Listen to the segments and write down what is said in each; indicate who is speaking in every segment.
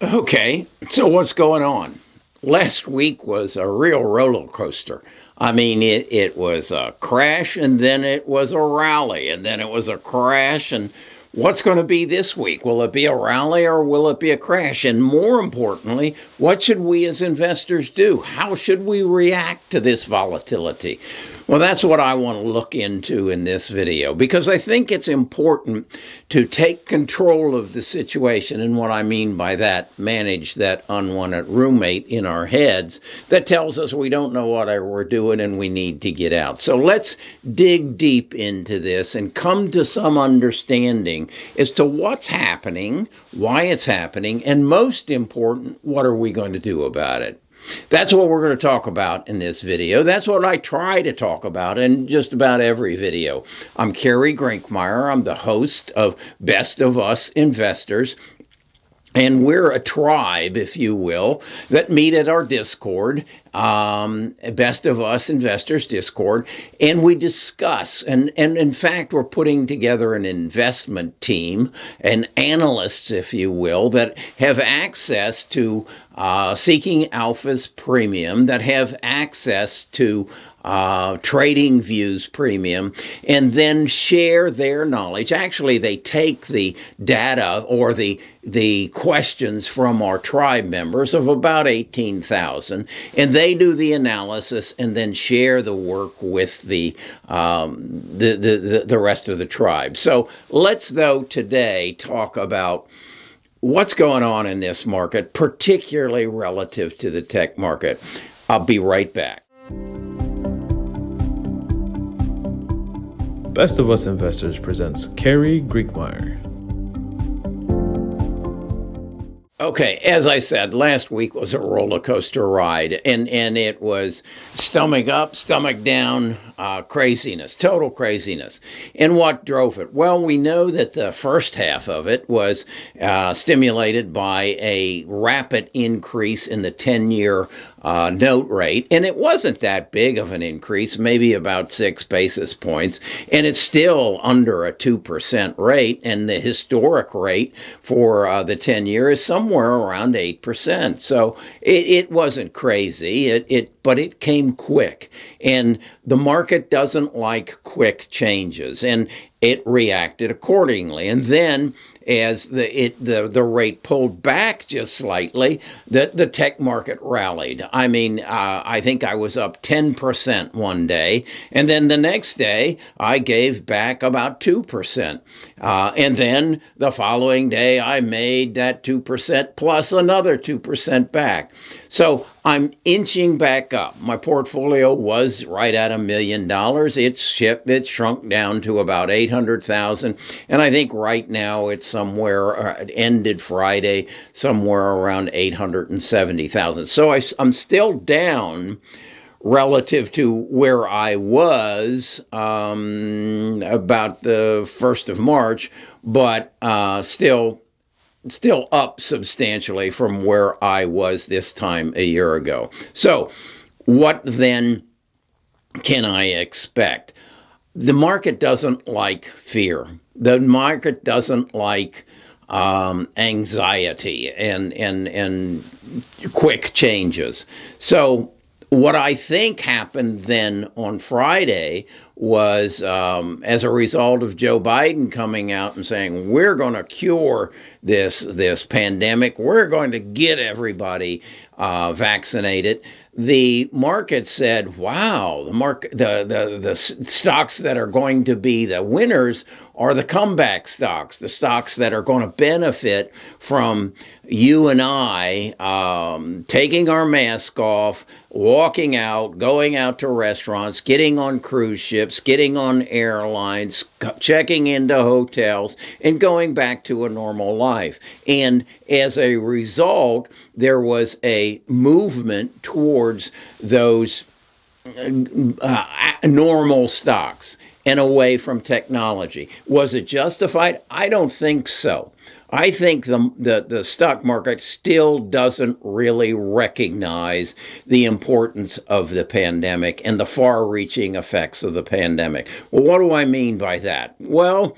Speaker 1: Okay, so what's going on? Last week was a real roller coaster. I mean, it was a crash and then it was a rally and then it was a crash. And what's going to be this week? Will it be a rally or will it be a crash? And more importantly, what should we as investors do? How should we react to this volatility? Well, that's what I want to look into in this video because I think it's important to take control of the situation. And what I mean by that, manage that unwanted roommate in our heads that tells us we don't know what we're doing and we need to get out. So let's dig deep into this and come to some understanding as to what's happening, why it's happening, and most important, what are we going to do about it? That's what we're going to talk about in this video. That's what I try to talk about in just about every video. I'm Kerry Grinkmeyer. I'm the host of Best of Us Investors. And we're a tribe, if you will, that meet at our Discord, Best of Us Investors Discord, and we discuss. And in fact, we're putting together an investment team and analysts, if you will, that have access to Seeking Alpha's premium, that have access to Trading Views premium, and then share their knowledge. Actually, they take the data or the questions from our tribe members of about 18,000, and they do the analysis and then share the work with the rest of the tribe. So let's, though, today talk about what's going on in this market, particularly relative to the tech market. I'll be right back.
Speaker 2: Best of Us Investors presents Kerry Grinkmeyer.
Speaker 1: Okay, as I said, last week was a roller coaster ride, and it was stomach up, stomach down, craziness, total craziness. And what drove it? Well, we know that the first half of it was stimulated by a rapid increase in the 10-year note rate, and it wasn't that big of an increase, maybe about 6 basis points, and it's still under a 2% rate, and the historic rate for the 10-year is somewhere around 8%. So it wasn't crazy, but it came quick, and the market doesn't like quick changes, and it reacted accordingly. And then as the rate pulled back just slightly, the tech market rallied. I mean, I think I was up 10% one day, and then the next day I gave back about 2%. And then the following day I made that 2% plus another 2% back. So I'm inching back up. My portfolio was right at $1 million. It shrunk down to about 800,000, and I think right now it's somewhere. It ended Friday somewhere around 870,000. So I'm still down relative to where I was about the 1st of March, but still up substantially from where I was this time a year ago. So what then can I expect? The market doesn't like fear. The market doesn't like anxiety and quick changes. So what I think happened then on Friday was, as a result of Joe Biden coming out and saying, we're going to cure this pandemic, we're going to get everybody vaccinated, the market said, wow, the stocks that are going to be the winners are the comeback stocks, the stocks that are going to benefit from you and I taking our mask off, walking out, going out to restaurants, getting on cruise ships, getting on airlines, checking into hotels, and going back to a normal life. And as a result, there was a movement towards those normal stocks and away from technology. Was it justified? I don't think so. I think the stock market still doesn't really recognize the importance of the pandemic and the far-reaching effects of the pandemic. Well, what do I mean by that? Well,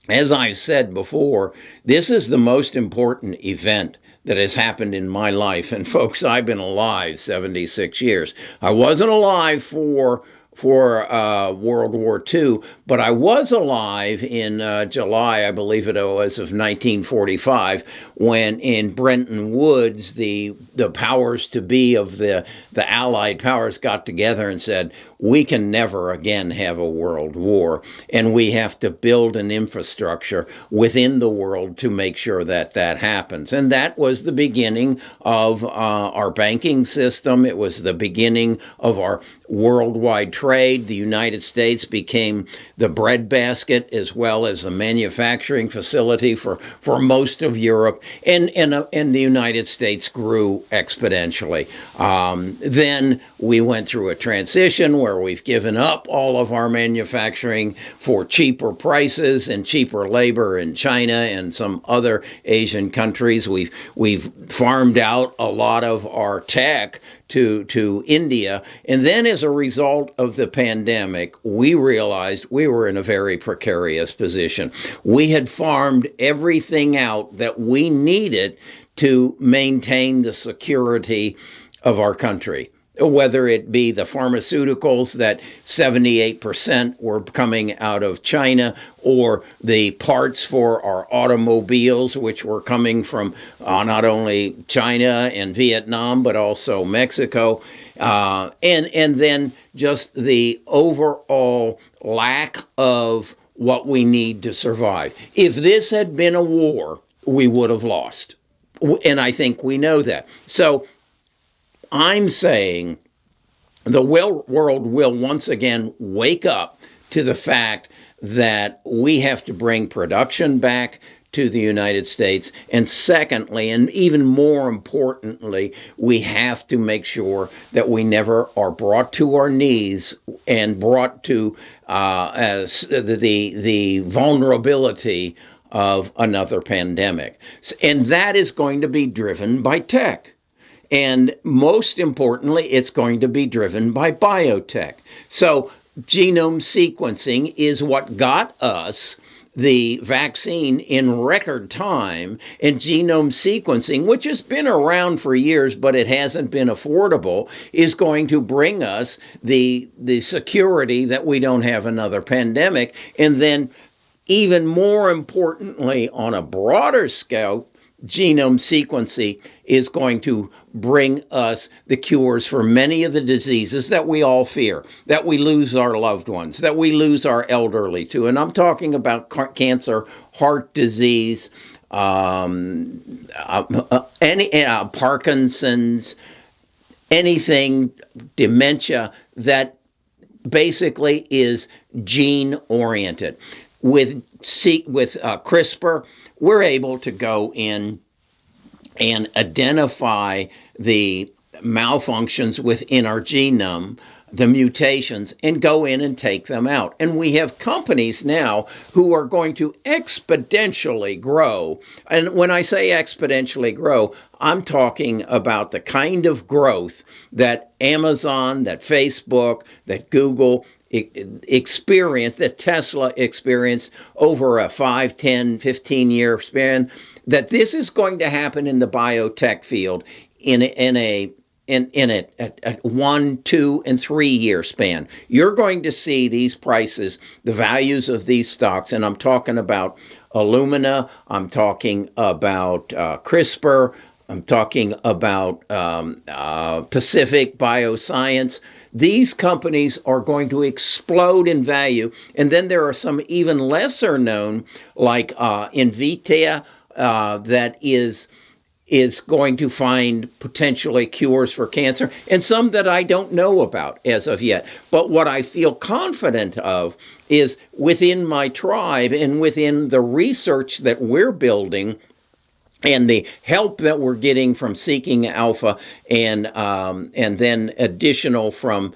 Speaker 1: as I've said before, this is the most important event that has happened in my life. And folks, I've been alive 76 years. I wasn't alive for World War II, but I was alive in July, I believe it was, of 1945, when in Bretton Woods, the powers to be of the Allied powers got together and said, we can never again have a world war, and we have to build an infrastructure within the world to make sure that that happens. And that was the beginning of our banking system. It was the beginning of our worldwide trade. The United States became the breadbasket as well as the manufacturing facility for most of Europe, and the United States grew exponentially. Then we went through a transition where we've given up all of our manufacturing for cheaper prices and cheaper labor in China and some other Asian countries. We've farmed out a lot of our tech to India. And then as a result of the pandemic, we realized we were in a very precarious position. We had farmed everything out that we needed to maintain the security of our country, whether it be the pharmaceuticals that 78% were coming out of China, or the parts for our automobiles, which were coming from not only China and Vietnam, but also Mexico, and then just the overall lack of what we need to survive. If this had been a war, we would have lost. And I think we know that. So I'm saying the world will once again wake up to the fact that we have to bring production back to the United States. And secondly, and even more importantly, we have to make sure that we never are brought to our knees and brought to as the vulnerability of another pandemic. And that is going to be driven by tech. And most importantly, it's going to be driven by biotech. So genome sequencing is what got us the vaccine in record time, and genome sequencing, which has been around for years, but it hasn't been affordable, is going to bring us the security that we don't have another pandemic. And then even more importantly, on a broader scale, genome sequencing is going to bring us the cures for many of the diseases that we all fear, that we lose our loved ones, that we lose our elderly to. And I'm talking about cancer, heart disease, Parkinson's, anything, dementia, that basically is gene-oriented. With CRISPR, we're able to go in and identify the malfunctions within our genome, the mutations, and go in and take them out. And we have companies now who are going to exponentially grow. And when I say exponentially grow, I'm talking about the kind of growth that Amazon, that Facebook, that Google experience, that Tesla experienced over a 5, 10, 15-year span, that this is going to happen in the biotech field in a 1, 2, and 3 year span. You're going to see these prices, the values of these stocks, and I'm talking about Illumina, I'm talking about CRISPR, I'm talking about Pacific Bioscience. These companies are going to explode in value. And then there are some even lesser known, like Invitae, that is going to find potentially cures for cancer, and some that I don't know about as of yet. But what I feel confident of is within my tribe and within the research that we're building, and the help that we're getting from Seeking Alpha, and then additional from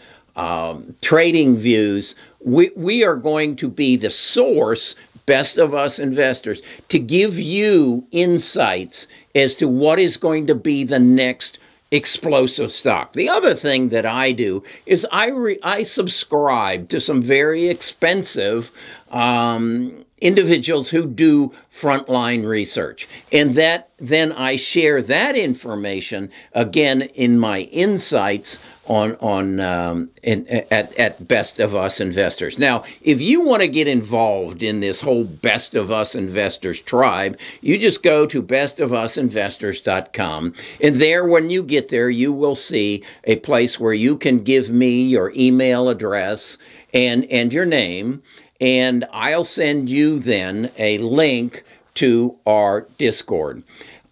Speaker 1: Trading Views, we are going to be the source, best of us investors, to give you insights as to what is going to be the next explosive stock. The other thing that I do is I subscribe to some very expensive individuals who do frontline research. And that then I share that information again in my insights at Best of Us Investors. Now, if you want to get involved in this whole Best of Us Investors tribe, you just go to bestofusinvestors.com. And there, when you get there, you will see a place where you can give me your email address and your name, and I'll send you then a link to our Discord.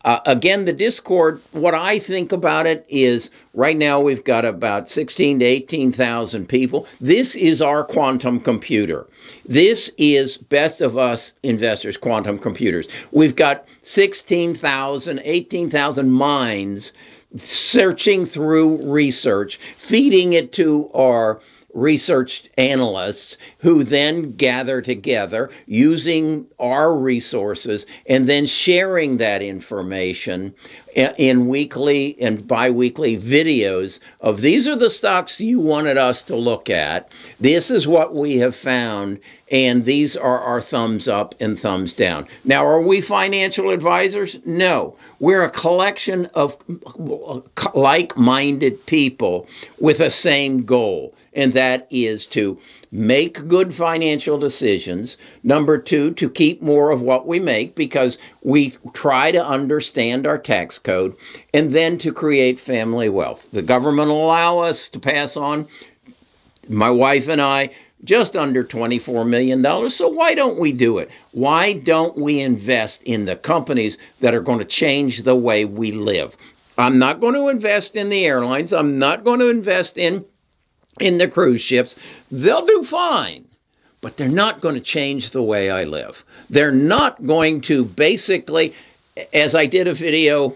Speaker 1: Again, the Discord, what I think about it is right now we've got about 16 to 18,000 people. This is our quantum computer. This is Best of Us Investors quantum computers. We've got 16,000, 18,000 minds searching through research, feeding it to our research analysts who then gather together using our resources and then sharing that information in weekly and bi-weekly videos of these are the stocks you wanted us to look at. This is what we have found, and these are our thumbs up and thumbs down. Now, are we financial advisors? No. We're a collection of like-minded people with a same goal, and that is to make good financial decisions. Number two, to keep more of what we make because we try to understand our tax code, and then to create family wealth. The government will allow us to pass on, my wife and I, just under $24 million. So why don't we do it? Why don't we invest in the companies that are going to change the way we live? I'm not going to invest in the airlines. I'm not going to invest in the cruise ships. They'll do fine, but they're not going to change the way I live. They're not going to basically, as I did a video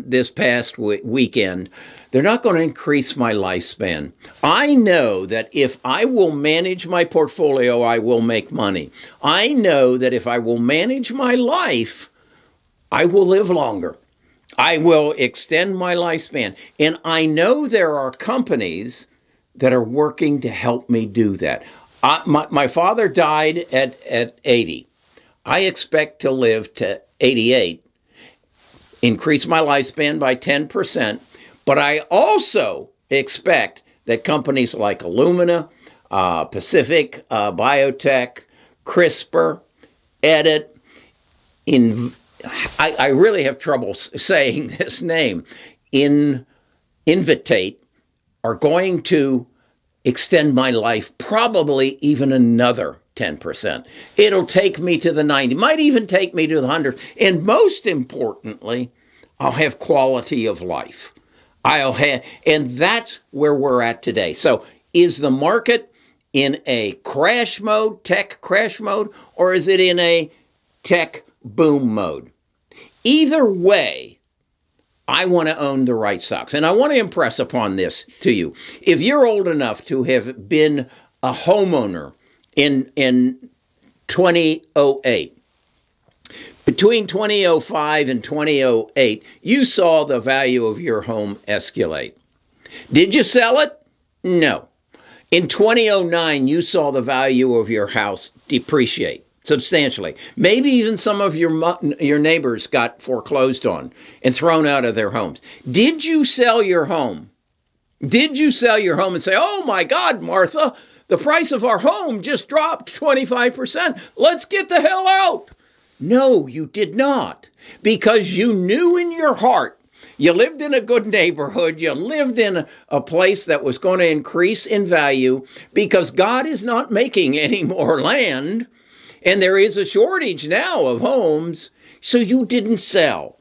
Speaker 1: this past weekend, they're not going to increase my lifespan. I know that if I will manage my portfolio, I will make money. I know that if I will manage my life, I will live longer. I will extend my lifespan. And I know there are companies that are working to help me do that. My father died at 80. I expect to live to 88, increase my lifespan by 10%, but I also expect that companies like Illumina, Pacific, Biotech, CRISPR, Edit, I really have trouble saying this name, Invitate, are going to extend my life probably even another 10%. It'll take me to the 90, might even take me to the 100. And most importantly, I'll have quality of life. And that's where we're at today. So is the market in a crash mode, tech crash mode, or is it in a tech boom mode? Either way, I want to own the right stocks. And I want to impress upon this to you. If you're old enough to have been a homeowner in 2008, between 2005 and 2008, you saw the value of your home escalate. Did you sell it? No. In 2009, you saw the value of your house depreciate substantially. Maybe even some of your neighbors got foreclosed on and thrown out of their homes. Did you sell your home? Did you sell your home and say, oh my God, Martha, the price of our home just dropped 25%. Let's get the hell out. No, you did not, because you knew in your heart, you lived in a good neighborhood, you lived in a place that was going to increase in value because God is not making any more land, and there is a shortage now of homes, so you didn't sell.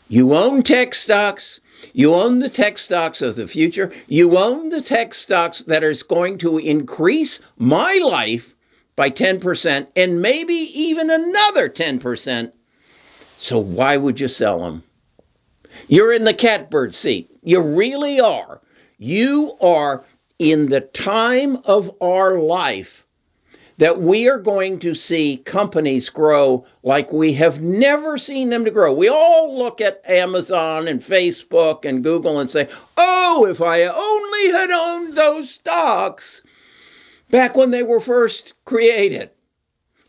Speaker 1: You own tech stocks. You own the tech stocks of the future. You own the tech stocks that is going to increase my life by 10% and maybe even another 10%. So why would you sell them? You're in the catbird seat. You really are. You are in the time of our life that we are going to see companies grow like we have never seen them to grow. We all look at Amazon and Facebook and Google and say, oh, if I only had owned those stocks back when they were first created.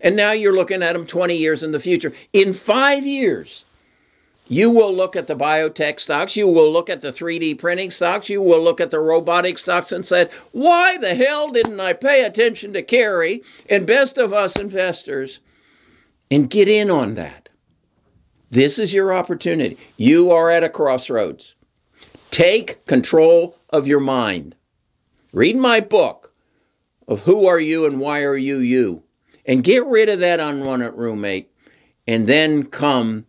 Speaker 1: And now you're looking at them 20 years in the future. In 5 years, you will look at the biotech stocks, you will look at the 3D printing stocks, you will look at the robotic stocks and say, why the hell didn't I pay attention to Carrie and Best of Us investors and get in on that? This is your opportunity. You are at a crossroads. Take control of your mind. Read my book of Who Are You and Why Are You You? And get rid of that unwanted roommate, and then come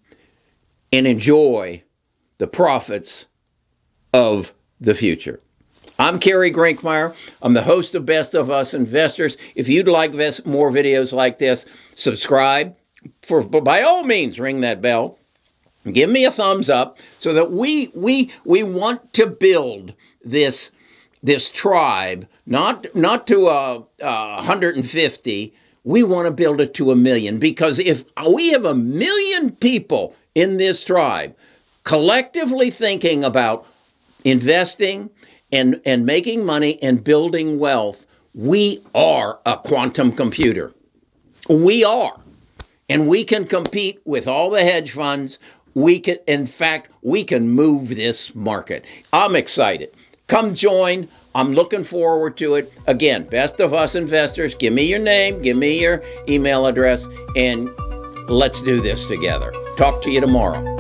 Speaker 1: and enjoy the profits of the future. I'm Kerry Grinkmeyer. I'm the host of Best of Us Investors. If you'd like more videos like this, subscribe. By all means, ring that bell. Give me a thumbs up so that we want to build this tribe, not to 150. We want to build it to 1 million, because if we have 1 million people in this tribe collectively thinking about investing and making money and building wealth, we are a quantum computer. We are. And we can compete with all the hedge funds. In fact, we can move this market. I'm excited. Come join. I'm looking forward to it. Again, Best of Us Investors, give me your name, give me your email address, and let's do this together. Talk to you tomorrow.